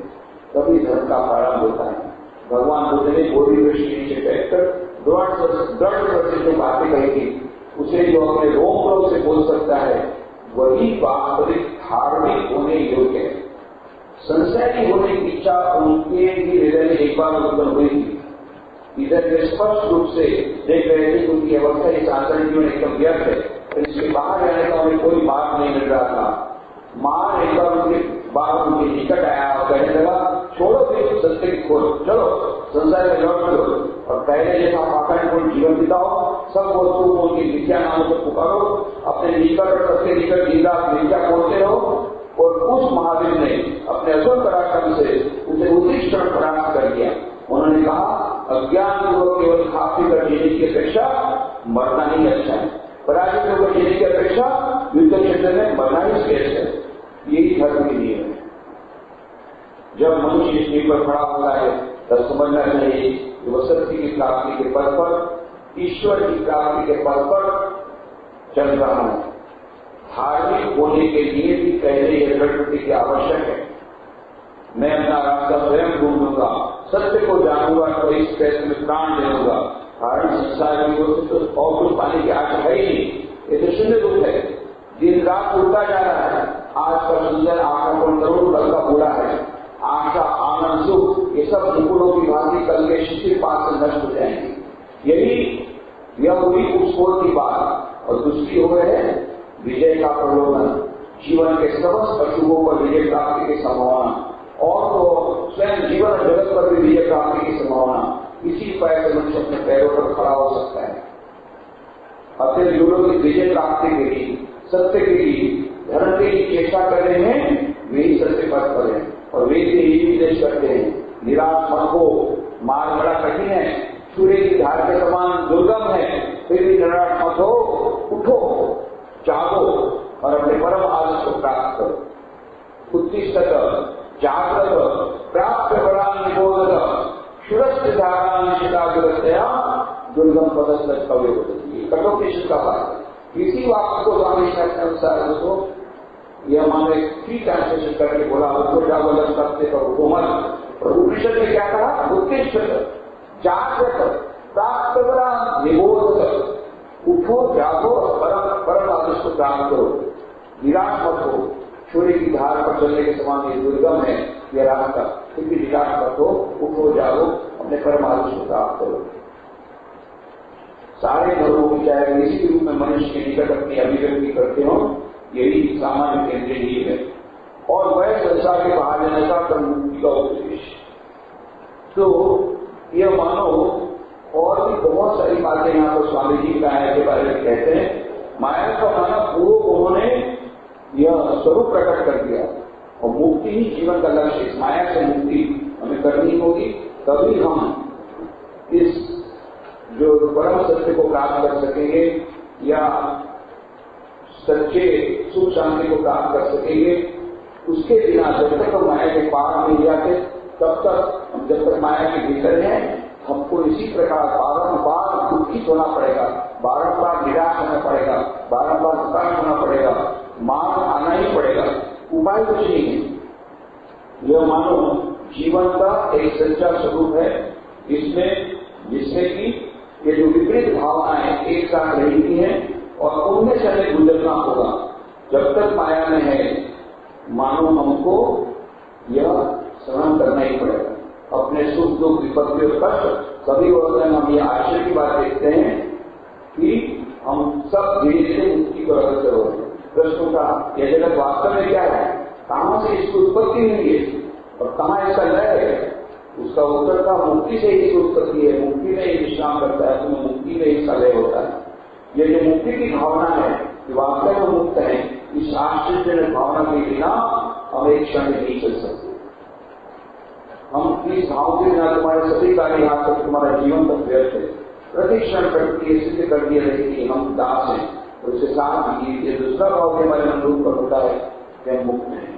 तभी धर्म का प्रारंभ होता है। भगवान बुद्ध ने बोधि वृक्ष के नीचे बैठकर दृढ़ से जो बातें कही थी, उसे जो अपने रोम से बोल सकता है, वही वास्तविक धार्मिक होने योग्य है। संशय होने की इच्छा उनके भी हृदय में एक बार उत्पन्न हुई थी। इधर वे स्पष्ट रूप से देख रहे थे कि उनकी अवस्था इस आचरण जीवन एकदम व्यर्थ है, तो इसके बाहर जाने का उन्हें कोई बात नहीं मिल रहा था। मां एक बार उनके बाप उनके निकट आया और कहने लगा, छोड़ो फिर सत्य की खोज, चलो संसार में लौट चलो और पहले जैसा पाखंडपूर्ण जीवन बिताओ, सब वस्तुओं को उनकी मिथ्या नामों से पुकारो, अपने निकट और सबके निकट दिन रात मिथ्या बोलते रहो। और उस महावीर ने अपने असुर पराक्रम से उसे उसी क्षण परास्त कर दिया। उन्होंने कहा, अज्ञान पूर्वक केवल खा पी कर जीने की अपेक्षा मरना ही अच्छा है, पराजित होकर जीने की अपेक्षा युद्ध क्षेत्र में मरना ही श्रेष्ठ है। यही धर्म की नियम है। जब मनुष्य इस नींव पर खड़ा होता है तब समझना चाहिए कि वह सत्य की प्राप्ति के पद पर, ईश्वर की प्राप्ति के पद पर चल रहा है। धार्मिक होने के लिए भी पहले यह दृढ़ प्रतिज्ञा आवश्यक है। मैं अपना रास्ता स्वयं ढूंढूंगा, सत्य को जानूंगा तो इस प्रयत्न में प्राण दे दूंगा। कारण संसार की ओर से तो और कुछ पाने की आशा है ही नहीं, ये तो शून्य दुख है। दिन रात उड़ता जा रहा है। आज का सुंदर आंखों को तरुण, कल का बूढ़ा है। आशा, आनंद, सुख ये सब मुकुलों की भांति कल के शिशिर पास से नष्ट हो जाएंगे। यह हुई उपस्फोट की बात। और दूसरी हो है विजय का प्रलोभन, जीवन के समस्त अशुभों पर विजय प्राप्ति की संभावना, और तो स्वयं जीवन और जगत पर भी विजय प्राप्ति की संभावना। इसी पैर से मनुष्य अपने पैरों पर खड़ा हो सकता है। अतः जो लोग विजय प्राप्ति के लिए, सत्य के लिए, धर्म के लिए चेष्टा कर रहे हैं, वे ही सत्य पथ पर हैं और वे यही विदेश करते हैं। निराश मत हो, मार्ग बड़ा कठिन है, सूर्य की धार के समान दुर्गम है, फिर भी निराश मत हो, उठो, जागो और अपने परम आदर्श को प्राप्त करो। उत्तिष्ठत जागृत प्राप्त बलान निबोधत सुरस्य धारान शिलाग्रतया दुर्गम पदस्थ कवि होती है। कठोपनिषद का बात है। इसी वाक्य को स्वामी के अनुसार दोस्तों यह हमारे फ्री ट्रांसलेशन करके बोला, उसको जागो सत्य का हुकूमत। और उपनिषद में क्या कहा? उत्तिष्ठत जागृत प्राप्त बलान निबोधत, उठो, जागो और परम आदर्श को प्राप्त करो। निराश मत हो, सूर्य की धार पर चलने के समान ये दुर्गम है यह रास्ता, क्योंकि निराश मत हो, उठो, जागो, अपने परम आदर्श को प्राप्त करो। सारे धर्मों की चाहे किसी रूप में मनुष्य के निकट अपनी अभिव्यक्ति करते हो, यही सामान्य केंद्रीय नींव है। और वह संसार के बाहर जाने का मुक्ति का उपदेश। तो यह मानो और भी बहुत सारी बातें यहाँ पर स्वामी जी माया के बारे में कहते हैं। माया का माना पूर्व उन्होंने यह स्वरूप प्रकट कर दिया और मुक्ति ही जीवन का लक्ष्य। माया से मुक्ति हमें करनी होगी, तभी हम इस जो परम सत्य को प्राप्त कर सकेंगे या सच्चे सुख शांति को प्राप्त कर सकेंगे। उसके बिना जब तक हम माया के पार नहीं जाते, तब तक हम जब तक माया के भीतर हैं, हमको इसी प्रकार बारंबार दुखित होना पड़ेगा, बारंबार निराश होना पड़ेगा, बारंबार हताश होना पड़ेगा, मान आना ही पड़ेगा। उपाय कुछ नहीं है। यह मानो जीवन का एक सच्चा स्वरूप है, जिसमें कि ये जो विपरीत भावनाएं एक साथ रहती हैं और उनमें से हमें गुजरना होगा। जब तक माया में है, मानो हमको यह सहन करना ही पड़ेगा। अपने सुख दुख विपत्ति और कष्ट सभी वर्ष में हम ये आश्चर्य की बात देखते हैं कि हम सब धीरे धीरे मुक्ति को अग्रसर हो रहे हैं। प्रश्न का यह जगत वास्तव में क्या है, कहां से इसकी उत्पत्ति हुई है और कहां इसका लय है? उसका उत्तर था मुक्ति से इसकी उत्पत्ति है, मुक्ति में ही विश्राम करता है, तो मुक्ति में इसका लय होता है। ये जो मुक्ति की भावना है कि वास्तव में मुक्त है, इस आश्चर्यजनक भावना के बिना हम एक क्षण नहीं चल सकते। हम इस भाव के बिना तुम्हारे सभी कार्य यहाँ तक तुम्हारा जीवन तक व्यर्थ है। प्रतिक्षण प्रकृति सिद्ध कर दिया है कि हम दास हैं, और उसके साथ ये दूसरा भाव के हमारे अनुरूप पर होता है कि हम मुक्त हैं।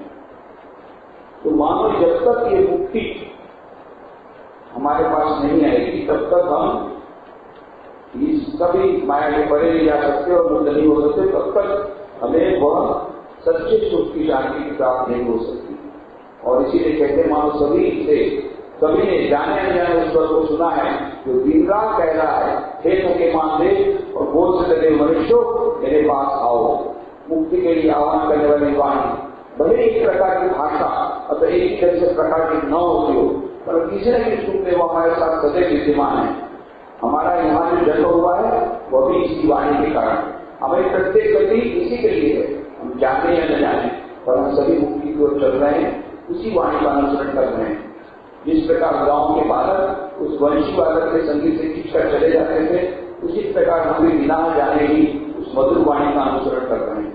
तो मानो जब तक ये मुक्ति हमारे पास नहीं आएगी, तब तक हम इस सभी माया के परे नहीं जा सकते और मुक्त नहीं हो सकते। तब तक हमें वह सच्चे सुख की शांति की प्राप्त नहीं हो सकती। और इसीलिए कहते मानो सभी ने जाने अनजाने उस पर को सुना है जो दिन रात कह रहा है, हे थके मानदे और बोझ से लदे मनुष्यों, मेरे पास आओ। मुक्ति के लिए आह्वान करने वाली वाणी भले एक प्रकार की भाषा अतः एक तरह से प्रकार की न होती हो, पर किसी न किसी रूप में वो हमारे साथ सदैव विद्यमान है। हमारा यहाँ जो जन्म हुआ है वह भी इसी वाणी के कारण। हमें प्रत्येक गति इसी के लिए है, हम जाने या न जाने। पर हम सभी मुक्ति की ओर चल रहे हैं, उसी वाणी का अनुसरण कर रहे हैं। जिस प्रकार गांव के बालक उस वंशी वादक के संगीत से खींचकर चले जाते थे, उसी प्रकार हम भी बिना जाने ही उस मधुर वाणी का अनुसरण कर रहे हैं।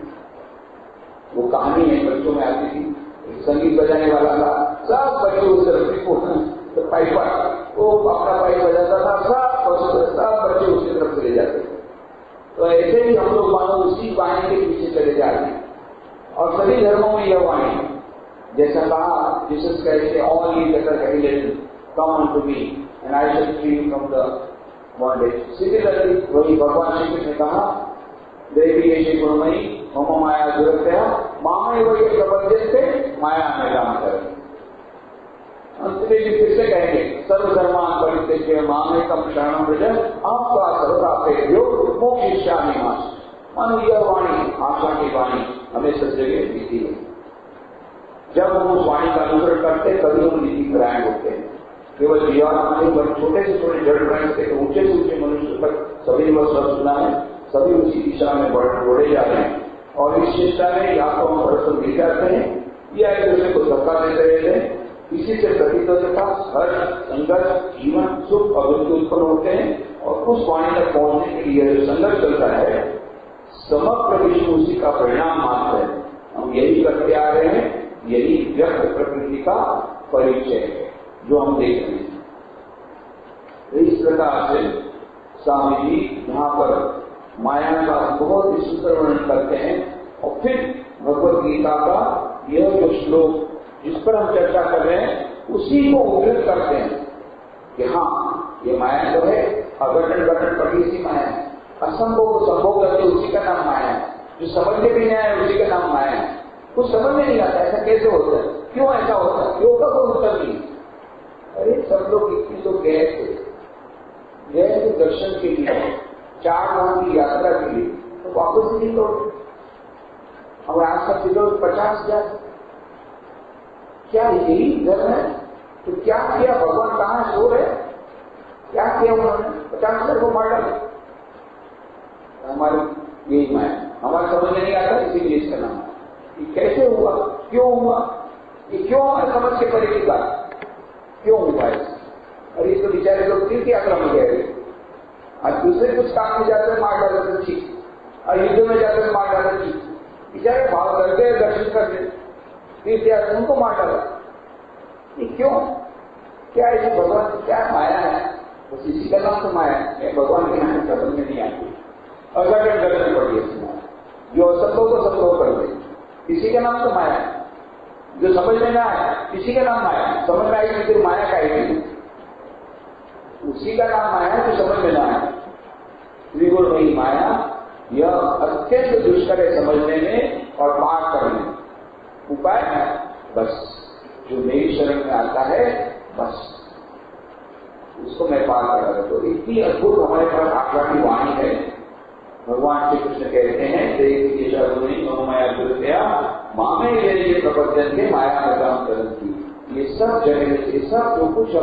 वो कहानी है, बच्चों में आती थी, संगीत बजाने वाला था, सब बच्चे उस तरफ तो पाइपर वो अपना पाइप बजाता था, सब बच्चे उसकी तरफ चले जाते थे। तो ऐसे ही हम लोग मानो उसी वाणी के पीछे चले जा रहे हैं। और सभी धर्मों में यह वाणी है, जैसा कहा जीसस कहते ऑल ये कहकर come unto me and I shall free you from the bondage. Similarly वही भगवान श्री कृष्ण ने कहा देवी ये गुणमयी मम माया दुरत्या मामे वही प्रबंधित से माया में काम करें। अंत में भी फिर से कहेंगे सर्वधर्मान परित्यज्य मामेकम शरणं व्रज आपका सर्वदापेभ्यो मोक्षयिष्यामि मा। मानो यह वाणी आशा की वाणी हमें सब जगह मिलती है। जब हम उस वाणी का अनुसरण करते हैं तभी हम नीति परायण होते हैं। केवल जीवात्मा छोटे से छोटे जड़ प्राणी से ऊंचे से ऊंचे मनुष्य तक सभी वह सब सुना है, सभी उसी दिशा में बढ़े जा रहे हैं। और इस चेष्टा में या तो हम परस्पर मिल जाते हैं या एक दूसरे को धक्का देते रहते हैं। इसी से प्रतीत होता हर संघर्ष जीवन सुख अभिवृद्धि उत्पन्न होते हैं। और उस वाणी तक पहुंचने के लिए जो संघर्ष चलता है समग्र विश्व उसी का परिणाम मात्र है। हम यही करते आ रहे हैं, यही व्यक्त प्रकृति का परिचय है जो हम देख रहे हैं। इस प्रकार से स्वामी जी यहाँ पर माया का बहुत ही सुंदर वर्णन करते हैं। और फिर भगवत गीता का यह जो श्लोक जिस पर हम चर्चा कर रहे हैं उसी को उद्धृत करते हैं कि हाँ ये माया तो है, अघटन घटन पड़ी सी माया है, असंभव को संभव करके उसी का नाम माया है, जो समझ में भी नहीं आया उसी का नाम माया है। कुछ समझ में नहीं आता ऐसा कैसे होता है, क्यों ऐसा होता है, क्यों का कोई उत्तर नहीं। अरे सब लोग इतनी तो गए थे दर्शन के लिए, 4 धाम की यात्रा के लिए, तो वापस नहीं लौटे। और आज का किलो 50,000 क्या यही धर्म है? तो क्या किया भगवान, कहाँ सो रहे, क्या किया उन्होंने? 50,000 को मार डाला। हमारी यही माया हमारे समझ में नहीं आता, इसीलिए इसका नाम है। ये कैसे हुआ, क्यों हुआ, ये क्यों हमारे समझ के परे की बात क्यों हुआ है? और इसको बेचारे लोग तीर्थ यात्रा में गए, आज दूसरे कुछ काम में जाते मार डाले तो ठीक, और युद्ध में जाते मार डाले ठीक। बेचारे भाव करते दर्शन करते तीर्थ यात्रा उनको मार डाला। ये क्यों, क्या है भगवान, क्या माया है? बस इसी का नाम तो माया है। भगवान के नाम समझ में नहीं आती, अघटन घटन पड़ी है जो असंभव को संभव कर दे, इसी का नाम तो माया है। जो समझ में ना आए इसी का नाम माया है। समझ में आएगी फिर माया का ही उसी का नाम माया है जो समझ में ना आए। त्रिगुण नहीं माया, यह अत्यंत दुष्कर है समझने में और पार करने में। उपाय है बस जो मेरी शरण में आता है बस उसको मैं पार करा देता हूं। इतनी अद्भुत हमारे पास आत्मा की वाणी है। भगवान श्री कृष्ण कहते हैं देवी माया दुर्दया मामे ये प्रबंधन के माया का काम करती। ये सब जगह ये सब जो कुछ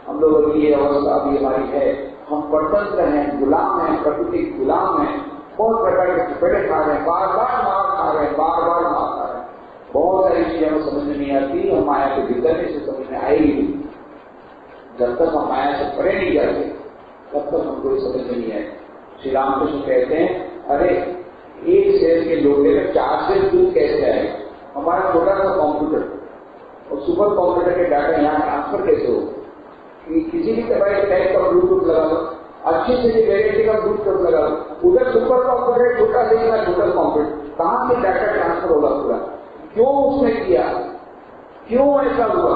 हम लोगों की ये अवस्था अभी हमारी है, हम परतंत्र हैं, गुलाम हैं, प्रकृति गुलाम हैं, बहुत प्रकार के चपेटे खा रहे हैं, बार बार मार खा रहे हैं, बार बार मार खा रहे हैं। बहुत सारी चीजें हमें समझ में नहीं आती, हम माया के भीतर से समझ में आएगी नहीं। जब तक हम माया से परे नहीं जाते तब तक हमको समझ में नहीं आए। श्री रामकृष्ण कहते हैं अरे एक शेर के लोटे में 4 शेर दूध कैसे आए? हमारा छोटा सा कंप्यूटर और सुपर कंप्यूटर के डाटा यहाँ ट्रांसफर कैसे हो? किसी भी तरह टाइप का ब्लूटूथ लगा लो, अच्छी से वेराइटी का ब्लूटूथ लगा लो, उधर सुपर कंप्यूटर छोटा से छोटा कंप्यूटर, कहाँ से डाटा ट्रांसफर होगा पूरा? क्यों उसने किया, क्यों ऐसा हुआ?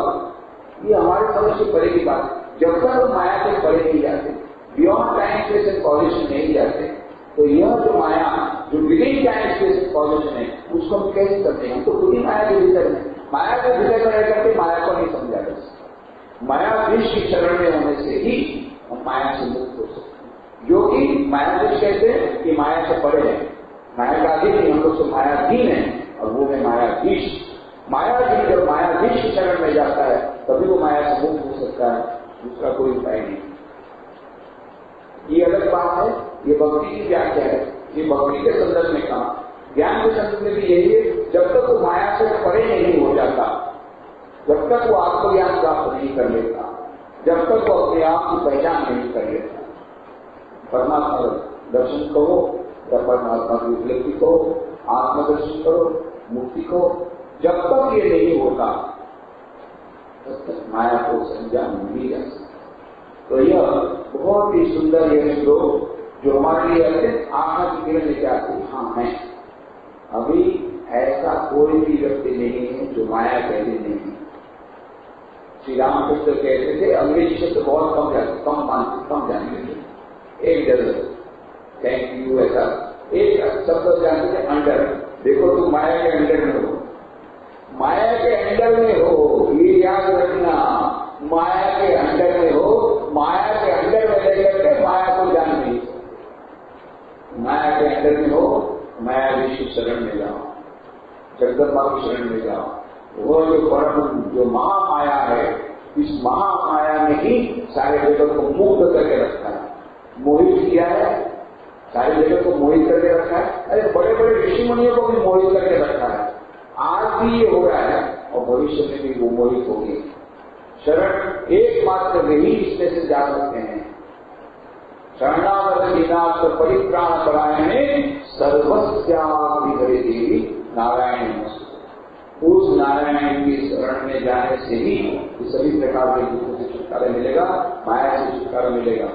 ये हमारे समझ से परे की बात। जब तक हम माया के परे नहीं जाते, beyond time space and pollution नहीं जाते, तो यह जो माया जो within time space and pollution है उसको हम कैसे करते हैं? तो खुद ही माया के भीतर में, माया के भीतर में रह करके माया को नहीं समझा जा सकता। मायाधीश की शरण में होने से ही हम माया से मुक्त हो सकते हैं, जो कि मायाधीश कहते हैं कि माया से परे है। माया का अधीन हम लोग से मायाधीन है और वो है मायाधीश। मायाधीन जब मायाधीश की शरण में जाता है तभी वो माया से मुक्त हो सकता है, दूसरा कोई उपाय नहीं। ये अलग बात है, ये भक्ति की व्याख्या है, ये भक्ति के संदर्भ में कहा। ज्ञान के संदर्भ में भी यही है, जब तक वो माया से परे नहीं हो जाता, जब तक वो आत्मज्ञान प्राप्त नहीं कर लेता, जब तक वो अपने आप की पहचान नहीं कर लेता, परमात्मा दर्शन करो या परमात्मा की उपलब्धि करो, आत्मदर्शन करो, मुक्ति करो, जब तक ये नहीं होता तब तक माया को संज्ञा नहीं जा सकता। तो यह बहुत ही सुंदर यह श्लोक जो हमारे लिए अत्यंत आशा की किरण लेके आते हैं। हाँ है, अभी ऐसा कोई भी व्यक्ति नहीं है जो माया कहते नहीं है। श्री रामकृष्ण कहते थे अंग्रेजी शब्द बहुत कम जानते थे। एक जगह थैंक यू ऐसा एक शब्द जानते थे, अंडर। देखो तुम माया के अंडर में हो, माया के अंडर में हो, ये याद रखना, माया के अंडर में हो, माया के अंडर में रह करके माया को जान नहीं। माया के अंदर में हो, माया विश्व शरण में जाओ, जगदम्बा की शरण में जाओ। वो जो परम जो महामाया है, इस महामाया ने ही सारे जगत को मुक्त करके रखा है, मोहित किया है, सारे जगत को मोहित करके रखा है। अरे बड़े बड़े ऋषि मुनियों को भी मोहित करके रखा है। आज भी ये हो रहा है और भविष्य में भी वो मोहित होगी। शरण एकमात्र वे ही इसमें से जा सकते हैं। शरणागत विनाश परित्राण परायणे सर्वस्याभिहरे देवी नारायण नमस्तुते। उस नारायण की शरण में जाने से ही सभी प्रकार के दुखों से छुटकारा मिलेगा, माया से छुटकारा मिलेगा।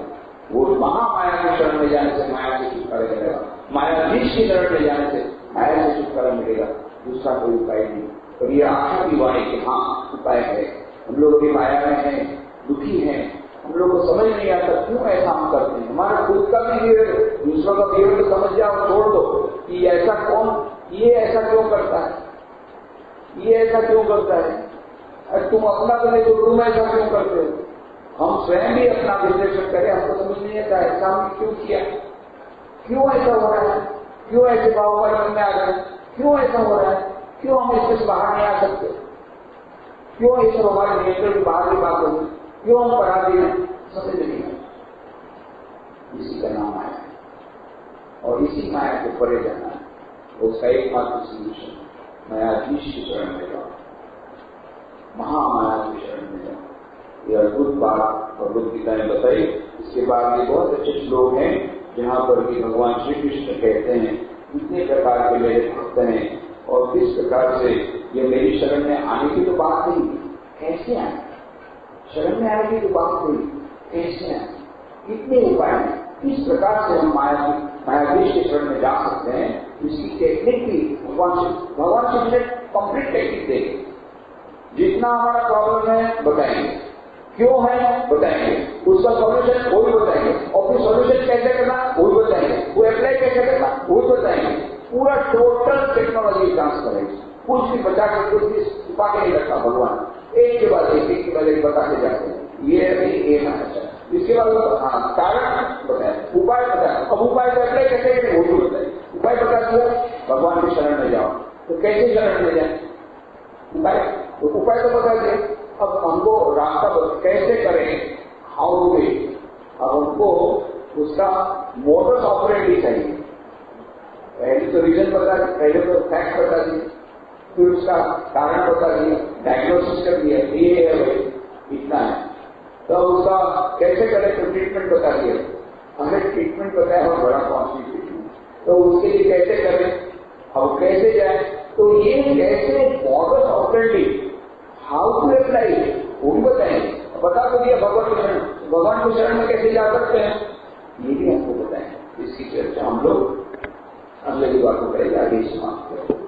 वो महामाया की शरण में जाने से माया से छुटकारा मिलेगा, मायाधीश की शरण में जाने से माया से छुटकारा मिलेगा। दूसरा कोई उपाय नहीं। और ये आशा की वाणी कि हाँ उपाय है। हम लोग भी माया में हैं, दुखी हैं, हम लोग को समझ नहीं आता क्यों ऐसा हम करते हैं। हमारा खुद का भी बिहेवियर, दूसरों का बिहेवियर तो समझ जाओ, छोड़ दो कि ऐसा कौन, ये ऐसा क्यों करता है, ये ऐसा क्यों करता है। अरे तुम अपना तो नहीं, तो तुम ऐसा क्यों करते हो। हम स्वयं भी अपना विश्लेषण करें, हमको समझ नहीं आता ऐसा हमने क्यों किया, क्यों ऐसा हो रहा है, क्यों ऐसे भाव हमारे मन में आ रहे हैं, क्यों ऐसा हो रहा है, क्यों हम इससे बाहर नहीं आ सकते, क्यों ये सब हमारे नियंत्रण की बाहर की बात होगी, क्यों हम पढ़ा दिए, समझ नहीं है। इसी का नाम माया है और इसी माया को परे जाना है। उसका एकमात्र सॉल्यूशन मायाधीश की शरण में जाओ, महामाया की शरण में जाओ। ये अद्भुत बात भगवद गीता ने बताई। इसके बाद ये बहुत अच्छे श्लोक हैं जहाँ पर कि भगवान श्री कृष्ण कहते हैं कितने प्रकार के मेरे भक्त हैं और किस प्रकार से ये मेरी शरण में आने की तो बात नहीं, कैसे आए, शरण में आने की तो बात नहीं, कैसे आए, कितने उपाय हैं, किस प्रकार से हम मायाधीश की शरण में जा सकते हैं। इसकी टेक्निक भी भगवान श्री कृष्ण कंप्लीट टेक्निक देंगे। जितना हमारा प्रॉब्लम है बताएंगे, क्यों है बताएंगे, उसका सॉल्यूशन वो भी बताएंगे, और फिर सॉल्यूशन कैसे करना वो भी बताएंगे, वो अप्लाई कैसे करना वो भी बताएंगे। पूरा टोटल टेक्नोलॉजी डांस करेगी, कुछ भी बचा के कुछ भी छुपा के नहीं रखा भगवान। एक के बाद एक बताते जाते हैं, ये अच्छा, इसके बाद हाँ कारण बताया, उपाय बताया। अब उपाय को अप्लाई कैसे करें वो भी बताए। उपाय बता दिया, भगवान की शरण में जाओ। तो कैसे शरण में जाए, उपाय तो बता दिया। अब हमको रास्ता कैसे करें, हाउ टू वे, अब हमको उसका मोडस ऑपरेंडी चाहिए। पहले तो रीजन बता दिया, पहले तो फैक्ट बता दिया, फिर उसका कारण बता दिया, डायग्नोसिस कर दिया, ये है भाई इतना है। तो उसका कैसे करें तो ट्रीटमेंट बता दिया, हमने ट्रीटमेंट बताया और बड़ा कॉस्टली ट्रीटमेंट, तो उसके लिए कैसे करें, अब कैसे जाए। तो ये कैसे modus operandi, how to apply वो भी बताएंगे। बता तो दिया भगवान की शरण में कैसे जा सकते हैं ये भी हमको बताएंगे। इसकी चर्चा हम लोग अगले बार को करेंगे। आगे समाप्त करें।